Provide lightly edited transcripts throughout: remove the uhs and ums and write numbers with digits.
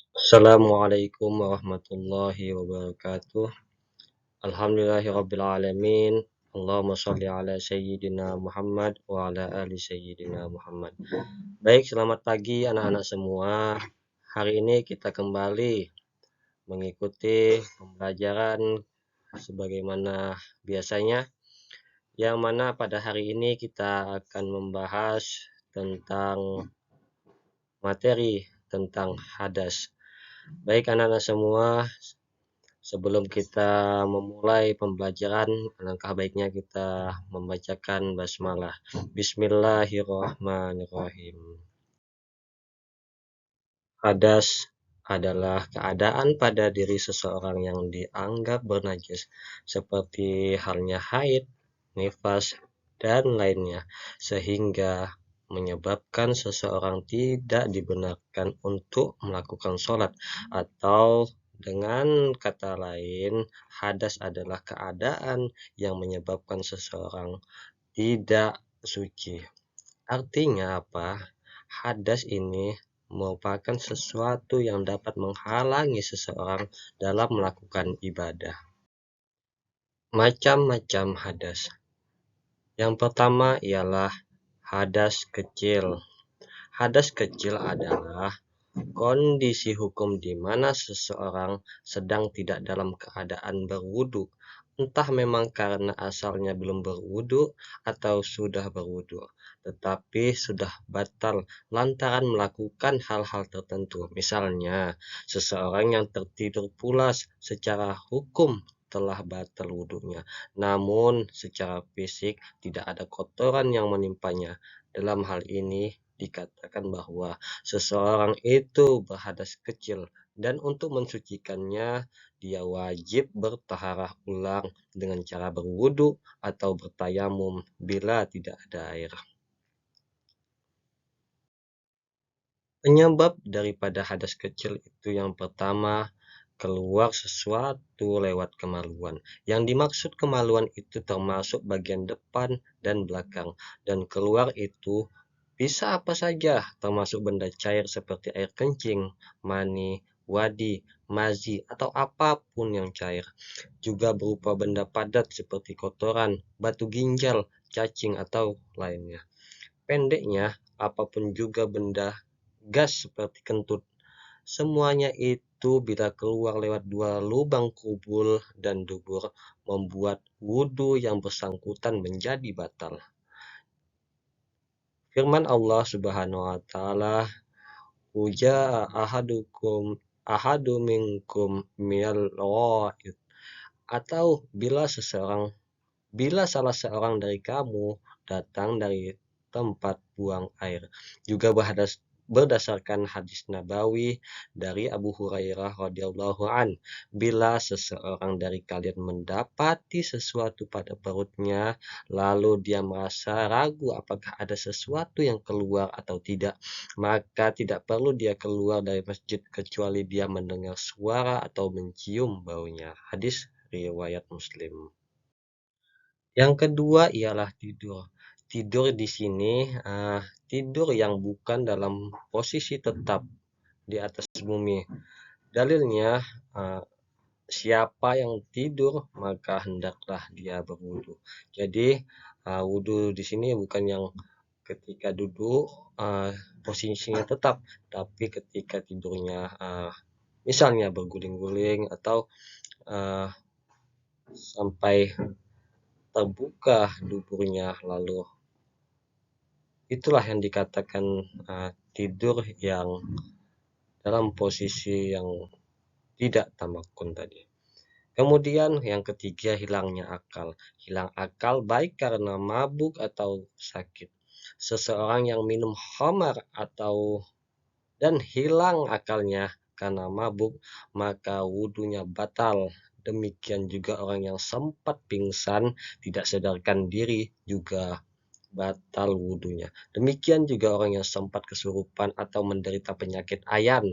Assalamualaikum warahmatullahi wabarakatuh. Alhamdulillahirabbil alamin. Allahumma shalli ala sayyidina Muhammad wa ala ali sayyidina Muhammad. Baik, selamat pagi anak-anak semua. Hari ini kita kembali mengikuti pembelajaran sebagaimana biasanya, yang mana pada hari ini kita akan membahas tentang materi tentang hadas. Baik anak-anak semua, sebelum kita memulai pembelajaran, alangkah baiknya kita membacakan basmalah. Bismillahirrahmanirrahim. Hadas adalah keadaan pada diri seseorang yang dianggap bernajis, seperti halnya haid, nifas, dan lainnya, sehingga menyebabkan seseorang tidak dibenarkan untuk melakukan sholat, atau dengan kata lain, hadas adalah keadaan yang menyebabkan seseorang tidak suci. Artinya apa? Hadas ini merupakan sesuatu yang dapat menghalangi seseorang dalam melakukan ibadah. Macam-macam hadas. Yang pertama ialah hadas kecil. Hadas kecil adalah kondisi hukum di mana seseorang sedang tidak dalam keadaan berwudu, entah memang karena asalnya belum berwudu atau sudah berwudu, tetapi sudah batal lantaran melakukan hal-hal tertentu. Misalnya, seseorang yang tertidur pulas secara hukum telah batal wudunya, namun secara fisik tidak ada kotoran yang menimpanya. Dalam hal ini dikatakan bahwa seseorang itu berhadas kecil, dan untuk mensucikannya dia wajib bertaharah ulang dengan cara berwudu atau bertayamum bila tidak ada air. Penyebab daripada hadas kecil itu yang pertama, keluar sesuatu lewat kemaluan. Yang dimaksud kemaluan itu termasuk bagian depan dan belakang, dan keluar itu bisa apa saja, termasuk benda cair seperti air kencing, mani, wadi, mazi, atau apapun yang cair. Juga berupa benda padat seperti kotoran, batu ginjal, cacing, atau lainnya. Pendeknya, apapun juga benda gas seperti kentut. Semuanya itu bila keluar lewat dua lubang kubul dan dubur, membuat wudhu yang bersangkutan menjadi batal. Firman Allah Subhanahu wa taala, "Uja ahadu minkum minal ghaid," atau bila salah seorang dari kamu datang dari tempat buang air. Juga berdasarkan hadis Nabawi dari Abu Hurairah radhiyallahu an, bila seseorang dari kalian mendapati sesuatu pada perutnya, lalu dia merasa ragu apakah ada sesuatu yang keluar atau tidak, maka tidak perlu dia keluar dari masjid kecuali dia mendengar suara atau mencium baunya. Hadis riwayat Muslim. Yang kedua ialah tidur. Tidur di sini tidur yang bukan dalam posisi tetap di atas bumi. Dalilnya, siapa yang tidur maka hendaklah dia berwudu. Jadi wudu di sini bukan yang ketika duduk posisinya tetap, tapi ketika tidurnya misalnya berguling-guling atau sampai terbuka duburnya, lalu itulah yang dikatakan tidur yang dalam posisi yang tidak tamakun tadi. Kemudian yang ketiga, hilangnya akal. Hilang akal baik karena mabuk atau sakit. Seseorang yang minum khamar dan hilang akalnya karena mabuk, maka wudunya batal. Demikian juga orang yang sempat pingsan, tidak sadarkan diri, juga batal wudunya. Demikian juga orang yang sempat kesurupan atau menderita penyakit ayan,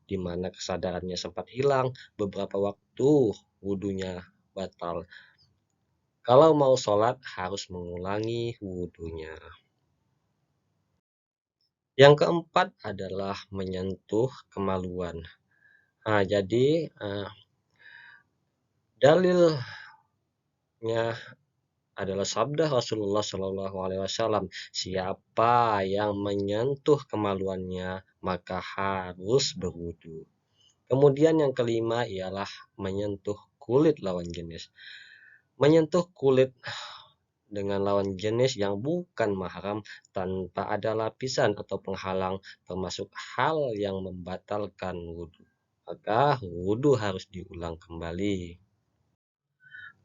di mana kesadarannya sempat hilang beberapa waktu, wudunya batal. Kalau mau sholat harus mengulangi wudunya. Yang keempat adalah menyentuh kemaluan. Jadi dalilnya adalah sabda Rasulullah Shallallahu Alaihi Wasallam, siapa yang menyentuh kemaluannya maka harus berwudu. Kemudian yang kelima ialah menyentuh kulit lawan jenis. Menyentuh kulit dengan lawan jenis yang bukan mahram tanpa ada lapisan atau penghalang termasuk hal yang membatalkan wudhu. Maka wudhu harus diulang kembali.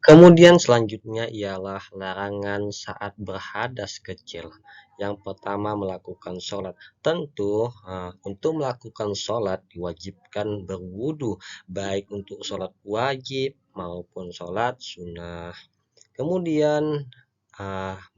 Kemudian selanjutnya ialah larangan saat berhadas kecil. Yang pertama melakukan sholat. Tentu untuk melakukan sholat diwajibkan berwudu, baik untuk sholat wajib maupun sholat sunnah. Kemudian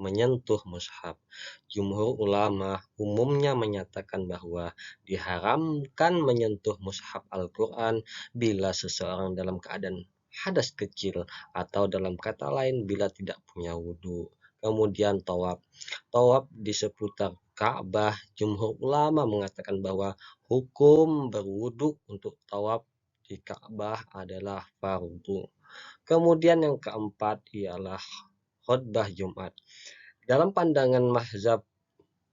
menyentuh mushaf. Jumhur ulama umumnya menyatakan bahwa diharamkan menyentuh mushaf Al-Quran bila seseorang dalam keadaan hadas kecil atau dalam kata lain bila tidak punya wudhu. Kemudian tawaf. Tawaf di seputar Ka'bah, jumhur ulama mengatakan bahwa hukum berwudhu untuk tawaf di Ka'bah adalah fardu. Kemudian yang keempat ialah khutbah Jumat. Dalam pandangan mazhab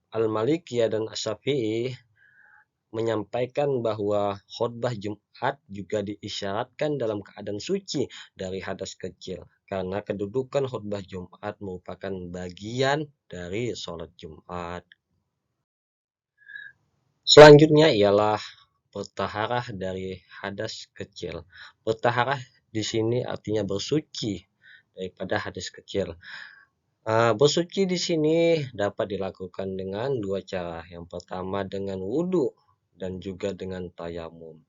Al-Malikiyah dan Asy-Syafi'i menyampaikan bahwa khutbah Jumat juga diisyaratkan dalam keadaan suci dari hadas kecil karena kedudukan khutbah Jumat merupakan bagian dari sholat Jumat. Selanjutnya ialah bertaharah dari hadas kecil. Bertaharah di sini artinya bersuci daripada hadas kecil. Bersuci di sini dapat dilakukan dengan dua cara. Yang pertama dengan wudhu dan juga dengan tayamum.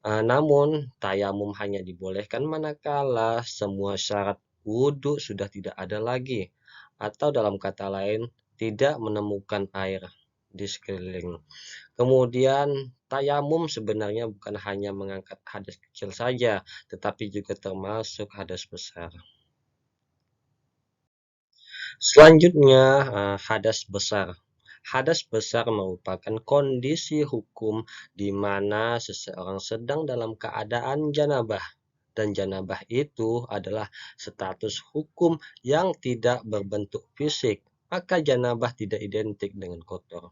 Namun tayamum hanya dibolehkan manakala semua syarat wudhu sudah tidak ada lagi, atau dalam kata lain tidak menemukan air di sekeliling. Kemudian tayamum sebenarnya bukan hanya mengangkat hadas kecil saja, tetapi juga termasuk hadas besar. Selanjutnya, hadas besar. Hadas besar merupakan kondisi hukum di mana seseorang sedang dalam keadaan janabah, dan janabah itu adalah status hukum yang tidak berbentuk fisik, maka janabah tidak identik dengan kotor.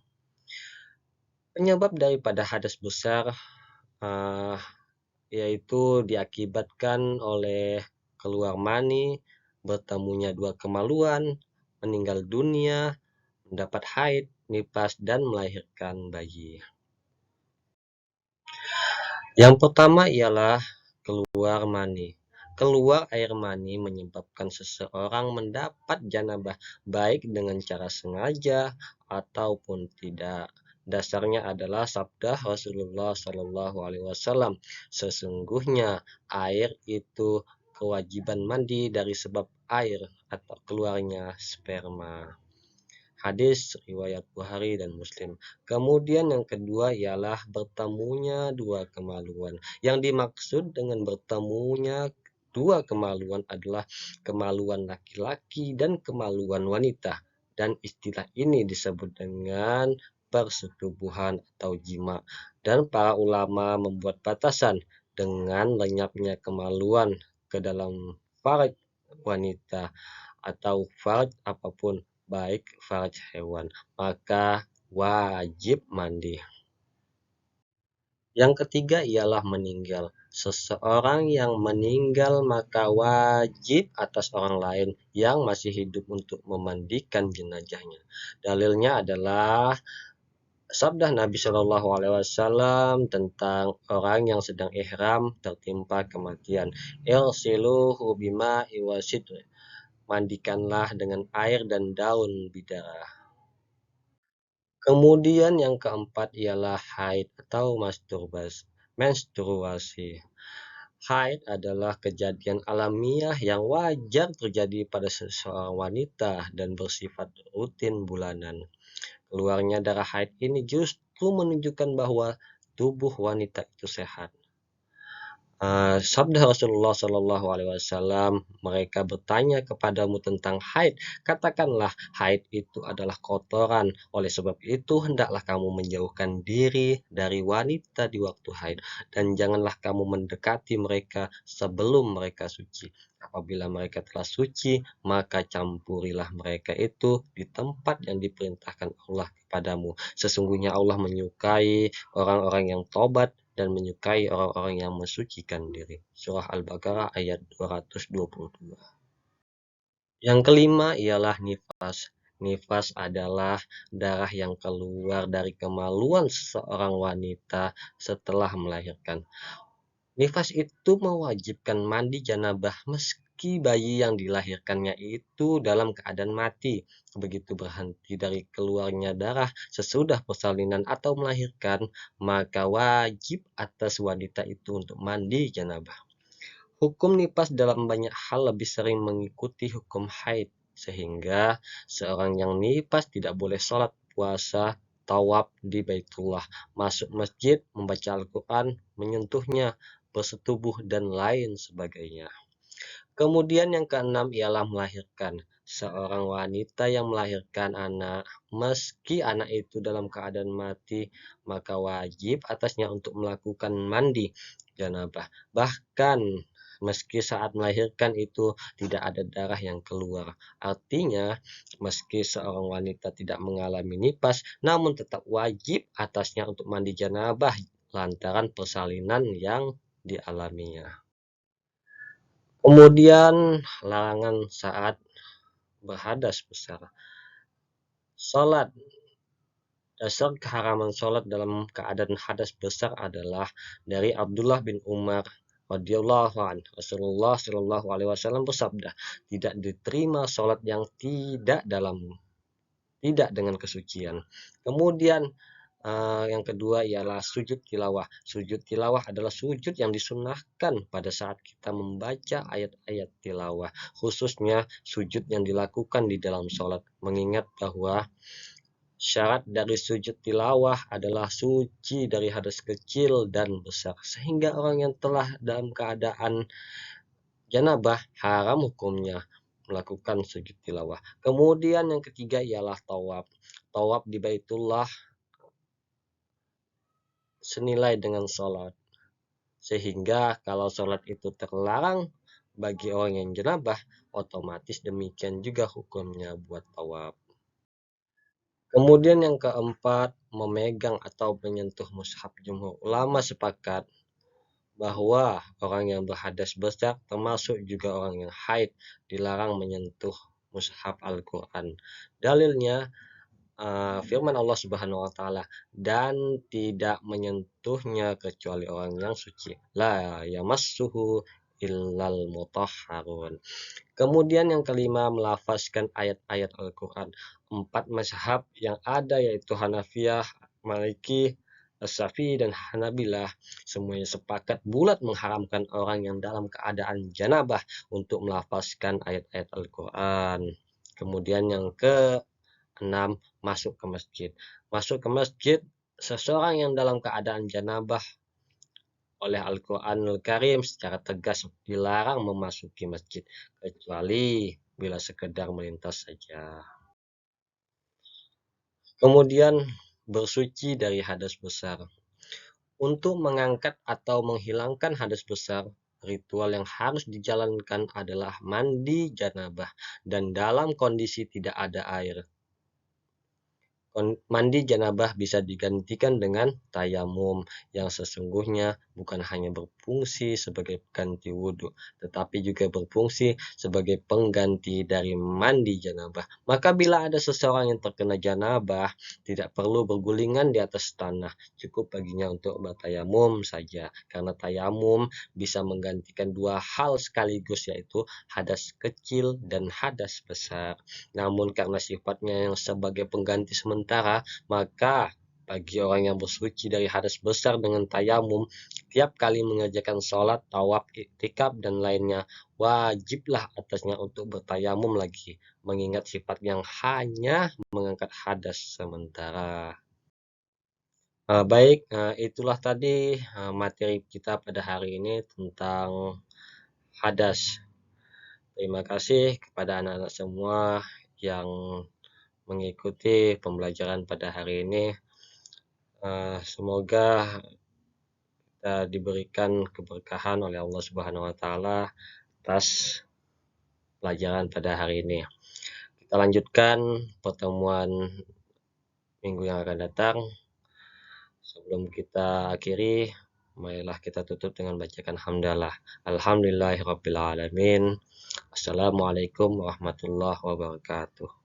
Penyebab daripada hadas besar yaitu diakibatkan oleh keluar mani, bertemunya dua kemaluan, meninggal dunia, mendapat haid, nifas, dan melahirkan bayi. Yang pertama ialah keluar mani. Keluar air mani menyebabkan seseorang mendapat janabah baik dengan cara sengaja ataupun tidak. Dasarnya adalah sabda Rasulullah Shallallahu Alaihi Wasallam. Sesungguhnya air itu kewajiban mandi dari sebab air atau keluarnya sperma. Hadis riwayat Bukhari dan Muslim. Kemudian yang kedua ialah bertemunya dua kemaluan. Yang dimaksud dengan bertemunya dua kemaluan adalah kemaluan laki-laki dan kemaluan wanita. Dan istilah ini disebut dengan persetubuhan atau jima. Dan para ulama membuat batasan dengan lenyapnya kemaluan ke dalam farj wanita atau farj apapun, baik farj hewan, maka wajib mandi. Yang ketiga ialah meninggal. Seseorang yang meninggal maka wajib atas orang lain yang masih hidup untuk memandikan jenazahnya. Dalilnya adalah sabda Nabi Shallallahu Alaihi Wasallam tentang orang yang sedang ihram tertimpa kematian. Irsiluhu bima iwasid, mandikanlah dengan air dan daun bidara. Kemudian yang keempat ialah haid atau menstruasi. Haid adalah kejadian alamiah yang wajar terjadi pada seseorang wanita dan bersifat rutin bulanan. Keluarnya darah haid ini justru menunjukkan bahwa tubuh wanita itu sehat. Sabda Rasulullah Shallallahu Alaihi Wasallam, mereka bertanya kepadamu tentang haid, katakanlah haid itu adalah kotoran. Oleh sebab itu hendaklah kamu menjauhkan diri dari wanita di waktu haid dan janganlah kamu mendekati mereka sebelum mereka suci. Apabila mereka telah suci, maka campurilah mereka itu di tempat yang diperintahkan Allah kepadamu. Sesungguhnya Allah menyukai orang-orang yang tobat dan menyukai orang-orang yang mensucikan diri. Surah Al-Baqarah ayat 222. Yang kelima ialah nifas. Nifas adalah darah yang keluar dari kemaluan seorang wanita setelah melahirkan. Nifas itu mewajibkan mandi janabah meski bayi yang dilahirkannya itu dalam keadaan mati. Begitu berhenti dari keluarnya darah sesudah persalinan atau melahirkan, maka wajib atas wanita itu untuk mandi janabah. Hukum nifas dalam banyak hal lebih sering mengikuti hukum haid, sehingga seorang yang nifas tidak boleh sholat, puasa, tawaf di Baitullah, masuk masjid, membaca Al-Quran, menyentuhnya, bersetubuh, dan lain sebagainya. Kemudian yang keenam ialah melahirkan. Seorang wanita yang melahirkan anak, meski anak itu dalam keadaan mati, maka wajib atasnya untuk melakukan mandi janabah. Bahkan meski saat melahirkan itu tidak ada darah yang keluar. Artinya, meski seorang wanita tidak mengalami nifas, namun tetap wajib atasnya untuk mandi janabah lantaran persalinan yang dialaminya. Kemudian larangan saat berhadas besar. Salat. Dasar keharaman salat dalam keadaan hadas besar adalah dari Abdullah bin Umar radhiyallahu anhu. Rasulullah shallallahu alaihi wasallam bersabda, tidak diterima salat yang tidak dengan kesucian. Kemudian yang kedua ialah sujud tilawah. Sujud tilawah adalah sujud yang disunnahkan pada saat kita membaca ayat-ayat tilawah, khususnya sujud yang dilakukan di dalam sholat. Mengingat bahwa syarat dari sujud tilawah adalah suci dari hadas kecil dan besar, sehingga orang yang telah dalam keadaan janabah haram hukumnya melakukan sujud tilawah. Kemudian yang ketiga ialah tawaf. Tawaf di Baitullah senilai dengan sholat. Sehingga kalau sholat itu terlarang bagi orang yang janabah, otomatis demikian juga hukumnya buat tawaf. Kemudian yang keempat, memegang atau menyentuh mushaf. Jumhur ulama sepakat bahwa orang yang berhadas besar termasuk juga orang yang haid dilarang menyentuh mushaf Al-Quran. Dalilnya firman Allah Subhanahu wa taala, dan tidak menyentuhnya kecuali orang yang suci, la yamassuhu illal mutahharun. Kemudian yang kelima, melafazkan ayat-ayat Al-Quran. 4 mazhab yang ada yaitu Hanafiyah, Maliki, Syafi'i, dan Hanabilah semuanya sepakat bulat mengharamkan orang yang dalam keadaan janabah untuk melafazkan ayat-ayat Al-Quran. Kemudian yang ke-6, masuk ke masjid. Masuk ke masjid, seseorang yang dalam keadaan janabah oleh Al-Quranul Karim secara tegas dilarang memasuki masjid, kecuali bila sekedar melintas saja. Kemudian bersuci dari hadas besar. Untuk mengangkat atau menghilangkan hadas besar, ritual yang harus dijalankan adalah mandi janabah dan dalam kondisi tidak ada air. Mandi janabah bisa digantikan dengan tayamum yang sesungguhnya bukan hanya berfungsi sebagai pengganti wudhu, tetapi juga berfungsi sebagai pengganti dari mandi janabah. Maka bila ada seseorang yang terkena janabah, tidak perlu bergulingan di atas tanah, cukup baginya untuk bertayamum saja, karena tayamum bisa menggantikan dua hal sekaligus, yaitu hadas kecil dan hadas besar. Namun karena sifatnya yang sebagai pengganti sementara, maka bagi orang yang bersuci dari hadas besar dengan tayamum, tiap kali mengerjakan sholat, tawaf, iktikaf, dan lainnya, wajiblah atasnya untuk bertayamum lagi, mengingat sifat yang hanya mengangkat hadas sementara. Baik, itulah tadi, materi kita pada hari ini tentang hadas. Terima kasih kepada anak-anak semua yang mengikuti pembelajaran pada hari ini. Semoga kita diberikan keberkahan oleh Allah Subhanahu wa taala atas pelajaran pada hari ini. Kita lanjutkan pertemuan minggu yang akan datang. Sebelum kita akhiri, marilah kita tutup dengan bacakan hamdalah. Alhamdulillahirabbil alamin. Assalamualaikum warahmatullahi wabarakatuh.